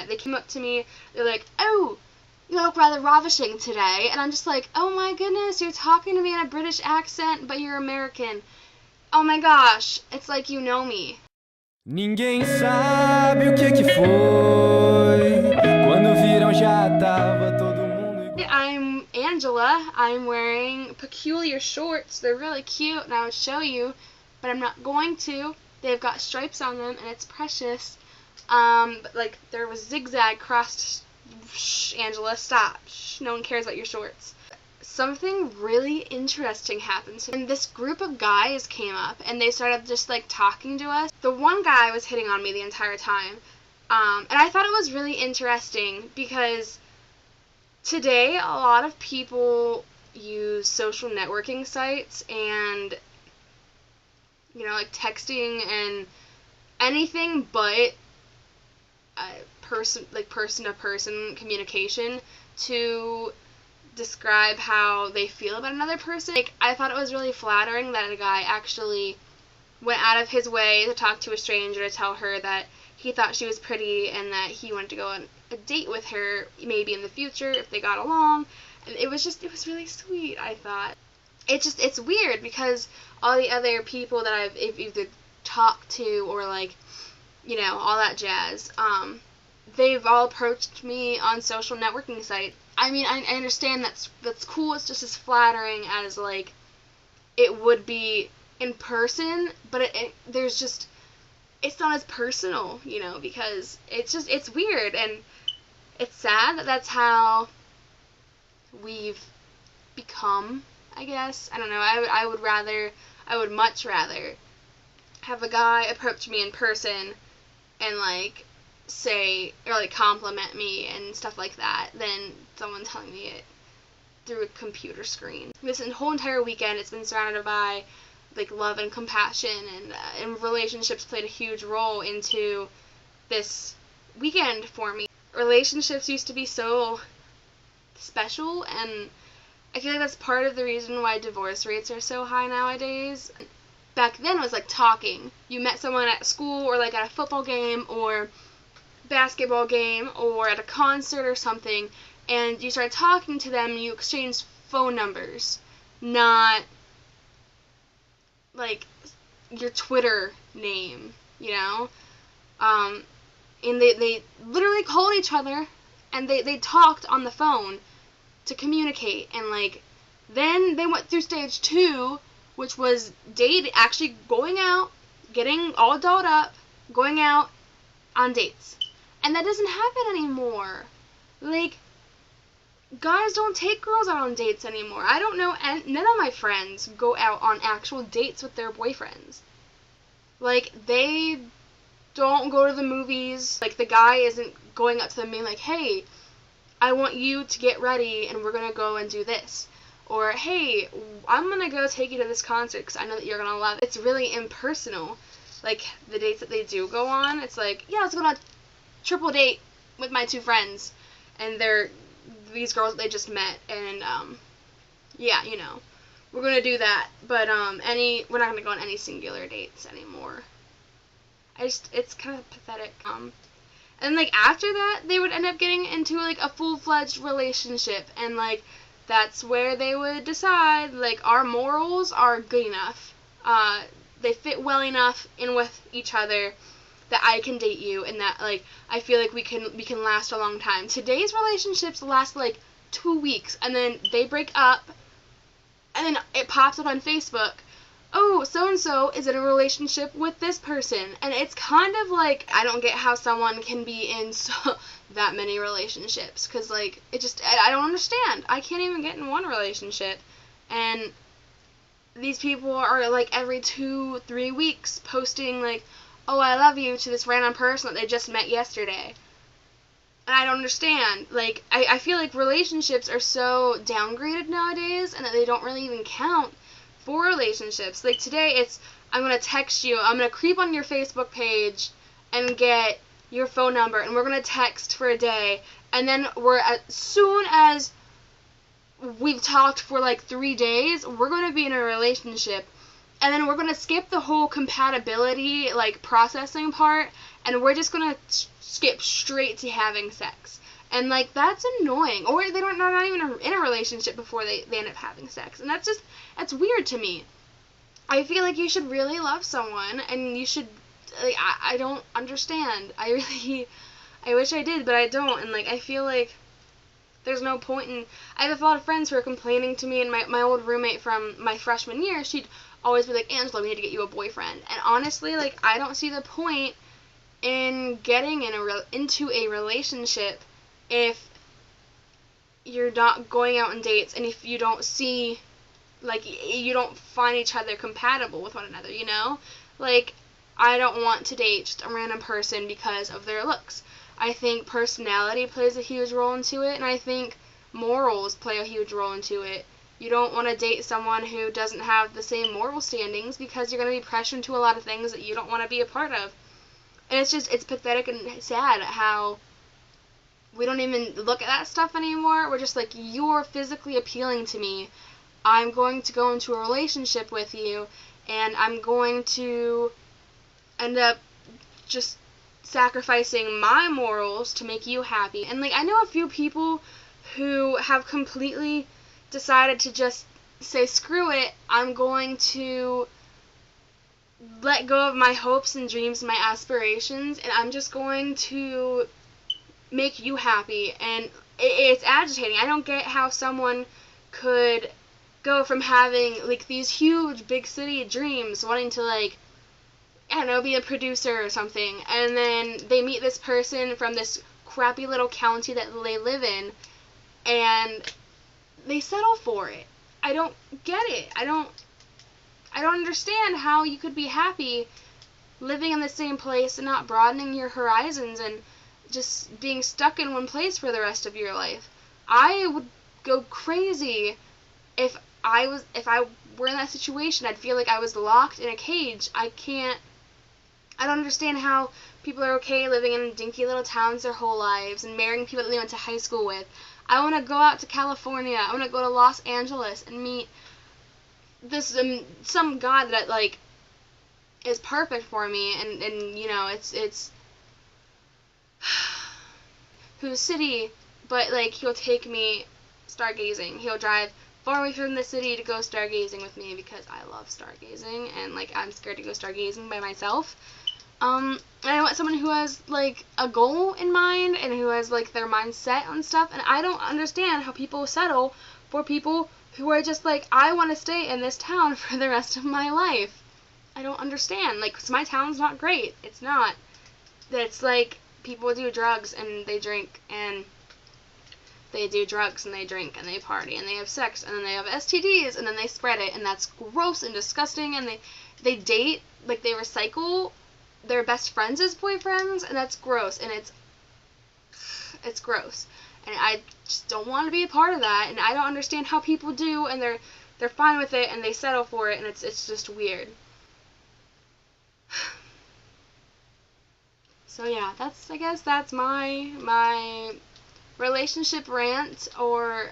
met. They came up to me, they're like, "Oh, you look rather ravishing today." And I'm just like, "Oh my goodness, you're talking to me in a British accent, but you're American. Oh my gosh, it's like you know me." Ninguém sabe o que foi. Quando viram já tava todo mundo. I'm Angela. I'm wearing peculiar shorts. They're really cute, and I would show you, but I'm not going to. They've got stripes on them, and it's precious. But like there was zigzag crossed. Shh, Angela, stop. Shh, no one cares about your shorts. Something really interesting happened to me. And this group of guys came up, and they started just like talking to us. The one guy was hitting on me the entire time, and I thought it was really interesting because today a lot of people use social networking sites and, you know, like texting and anything but person-to-person communication to describe how they feel about another person. Like, I thought it was really flattering that a guy actually went out of his way to talk to a stranger to tell her that he thought she was pretty and that he wanted to go on a date with her maybe in the future if they got along. And it was really sweet, I thought. It's weird because all the other people that I've either talked to or like, you know, all that jazz, they've all approached me on social networking sites. I mean, I understand that's cool. It's just as flattering as like it would be in person, but it's not as personal, you know, because it's weird and it's sad that that's how we've become, I guess. I don't know. I would much rather have a guy approach me in person and like say or like compliment me and stuff like that than someone telling me it through a computer screen. This whole entire weekend it's been surrounded by like love and compassion, and relationships played a huge role into this weekend for me. Relationships used to be so special, and I feel like that's part of the reason why divorce rates are so high nowadays. Back then it was like talking. You met someone at school or like at a football game or basketball game or at a concert or something, and you started talking to them and you exchanged phone numbers, not like your Twitter name, you know? And they literally called each other and they talked on the phone to communicate, and like then they went through stage 2, which was actually going out, getting all dolled up, going out on dates. And that doesn't happen anymore. Like, guys don't take girls out on dates anymore. I don't know, and none of my friends go out on actual dates with their boyfriends. Like, they don't go to the movies. Like, the guy isn't going up to them being like, "Hey, I want you to get ready and we're going to go and do this." Or, "Hey, I'm going to go take you to this concert because I know that you're going to love it." It's really impersonal. Like, the dates that they do go on, it's like, "Yeah, let's go on a triple date with my 2 friends." And they're these girls that they just met, and yeah, you know, we're gonna do that, but we're not gonna go on any singular dates anymore. It's kind of pathetic. And like after that, they would end up getting into like a full-fledged relationship, and like that's where they would decide like our morals are good enough. They fit well enough in with each other that I can date you, and that like I feel like we can last a long time. Today's relationships last like 2 weeks, and then they break up, and then it pops up on Facebook, "Oh, so and so is in a relationship with this person," and it's kind of like I don't get how someone can be in that many relationships, because like I don't understand. I can't even get in one relationship, and these people are like every 2-3 weeks posting like, "Oh, I love you" to this random person that they just met yesterday. And I don't understand. Like, I feel like relationships are so downgraded nowadays, and that they don't really even count for relationships. Like, today it's, I'm going to text you, I'm going to creep on your Facebook page and get your phone number, and we're going to text for a day, and then as soon as we've talked for like 3 days, we're going to be in a relationship. And then we're going to skip the whole compatibility, like, processing part, and we're just gonna skip straight to having sex. And, like, that's annoying. Or they're not even in a relationship before they end up having sex. And that's weird to me. I feel like you should really love someone, and you should, like, I don't understand. I wish I did, but I don't. And, like, I feel like there's no point in, I have a lot of friends who are complaining to me, and my old roommate from my freshman year, she'd always be like, Angela, we need to get you a boyfriend. And honestly, like, I don't see the point in getting into a relationship if you're not going out on dates, and if you don't see, like, you don't find each other compatible with one another, you know? Like, I don't want to date just a random person because of their looks. I think personality plays a huge role into it, and I think morals play a huge role into it. You don't want to date someone who doesn't have the same moral standings, because you're going to be pressured into a lot of things that you don't want to be a part of. And it's pathetic and sad how we don't even look at that stuff anymore. We're just like, you're physically appealing to me. I'm going to go into a relationship with you, and I'm going to end up just sacrificing my morals to make you happy. And, like, I know a few people who have completely decided to just say, screw it, I'm going to let go of my hopes and dreams and my aspirations, and I'm just going to make you happy. And it's agitating. I don't get how someone could go from having, like, these huge big city dreams, wanting to, like, I don't know, be a producer or something, and then they meet this person from this crappy little county that they live in, and they settle for it. I don't get it. I don't understand how you could be happy living in the same place and not broadening your horizons and just being stuck in one place for the rest of your life. I would go crazy if I were in that situation. I'd feel like I was locked in a cage. I don't understand how people are okay living in dinky little towns their whole lives and marrying people that they went to high school with. I want to go out to California. I want to go to Los Angeles and meet this some guy that, like, is perfect for me, and you know, it's whose city, but, like, he'll take me stargazing. He'll drive far away from the city to go stargazing with me because I love stargazing, and, like, I'm scared to go stargazing by myself. And I want someone who has, like, a goal in mind and who has, like, their mind set on stuff, and I don't understand how people settle for people who are just like, I want to stay in this town for the rest of my life. I don't understand. Like, 'cause my town's not great. It's not. It's like, people do drugs and they drink, and they do drugs and they drink and they party and they have sex and then they have STDs and then they spread it, and that's gross and disgusting, and they date, like, they recycle their best friends as boyfriends, and that's gross, and it's gross. And I just don't want to be a part of that, and I don't understand how people do, and they're fine with it, and they settle for it, and it's just weird. So yeah, I guess that's my relationship rant or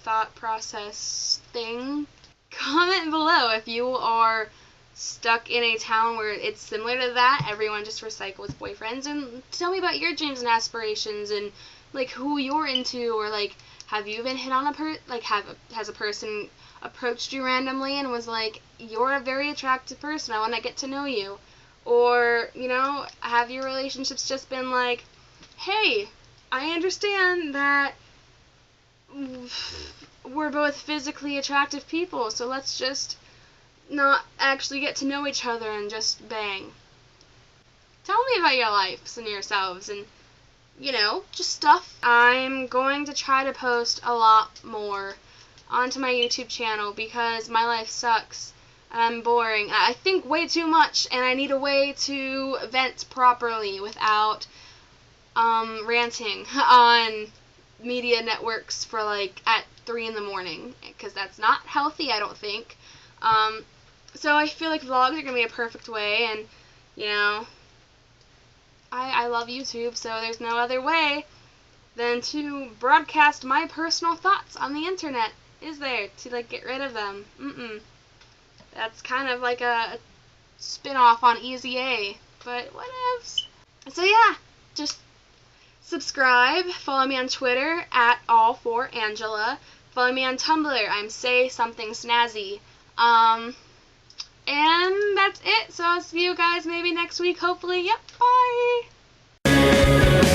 thought process thing. Comment below if you are stuck in a town where it's similar to that, everyone just recycles boyfriends, and tell me about your dreams and aspirations, and, like, who you're into, or, like, have you been hit on has a person approached you randomly and was like, you're a very attractive person, I want to get to know you? Or, you know, have your relationships just been like, hey, I understand that we're both physically attractive people, so let's just not actually get to know each other and just bang. Tell me about your lives and yourselves, and, you know, just stuff. I'm going to try to post a lot more onto my YouTube channel because my life sucks and I'm boring. I think way too much, and I need a way to vent properly without ranting on media networks for, like, at 3 in the morning, because that's not healthy, I don't think. So I feel like vlogs are going to be a perfect way, and, you know, I love YouTube, so there's no other way than to broadcast my personal thoughts on the internet, is there, to, like, get rid of them. That's kind of like a spin-off on Easy A, but whatevs. So yeah, just subscribe. Follow me on Twitter at all4Angela. Follow me on Tumblr. I'm Say Something Snazzy. And that's it. So I'll see you guys maybe next week, hopefully. Yep, bye.